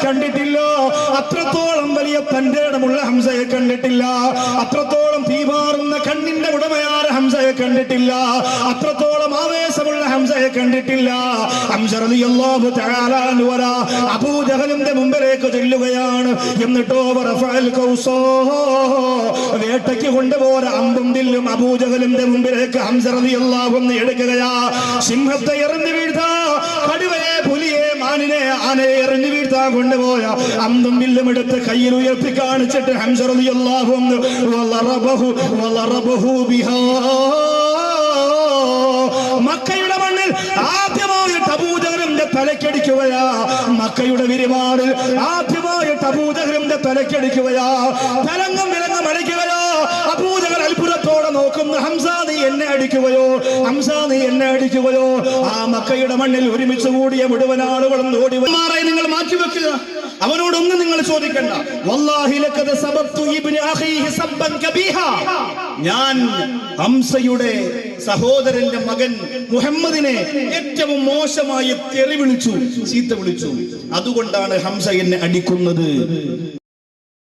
കണ്ടിട്ടില്ല, അത്രത്തോളം വലിയ തന്റെ ഇടമുള്ള ഹംസയെ കണ്ടിട്ടില്ല, അത്രത്തോളം തീവാറുന്ന കണ്ണിന്റെ ഉടമയായ ഹംസയെ കണ്ടിട്ടില്ല, അത്രത്തോളം ആവേശമുള്ള ഹംസയെ കണ്ടിട്ടില്ല. ഹംസ റളിയല്ലാഹു തആല അൻഹു അബൂജഹലിന്റെ മുമ്പിലേക്ക് ചെല്ലുകയാണ്. എന്നിട്ടോ വേട്ടയ്ക്ക് കൊണ്ടുപോയ അമ്പും വില്ലും അബൂജഹലിന്റെ മുമ്പിലേക്ക് ഹംസ റളിയല്ലാഹു അൻഹു എടുക്കുകയാ. സിംഹത്തെ എറിഞ്ഞു വീഴ്ത്താ, കടുവയെ, പുലിയെ, മാനിനെ, ആനയെ എറിഞ്ഞു വീഴ്ത്താൻ കൊണ്ടുപോയ അമ്പും വില്ലും എടുത്ത് കയ്യിൽ ഉയർത്തി കാണിച്ചിട്ട് ഹംസ റളിയല്ലാഹു അൻഹു വളറബഹു ബിഹാ. മക്കയുടെ മണ്ണിൽ ആദ്യമായിട്ട് അബൂജഹലിന്റെ തലക്കടിക്കുകയാ. മക്കയുടെ വിരിമാറിൽ ആദ്യമായിട്ട് അബൂജഹലിന്റെ തലക്കടിക്കുകയാ. തലങ്ങും വിലങ്ങും അടിക്കുകയോ. അബൂജഹൽ അത്ഭുതത്തോടെ നോക്കുന്ന, ഹംസ നീ എന്നെ അടിക്കുകയോ, ഹംസ നീ എന്നെ അടിക്കുകയോ. ആ മക്കയുടെ മണ്ണിൽ ഒരുമിച്ച് കൂടിയ മുഴുവൻ ആളുകളും ഓടി മാറായി നിങ്ങൾ മാറ്റിവെക്കുക. അവനോടൊന്നും നിങ്ങൾ ചോദിക്കണ്ട. വല്ലാഹി ലഖദ സബബ്തു ഇബ്നു അഖീഹി സബ്ബൻ കബീഹാ. ഞാൻ ഹംസയുടെ സഹോദരന്റെ മകൻ മുഹമ്മദിനെ ഏറ്റവും മോശമായി തെറി വിളിച്ചു, ചീത്ത വിളിച്ചു. അതുകൊണ്ടാണ് ഹംസ എന്നെ അടിക്കുന്നത്.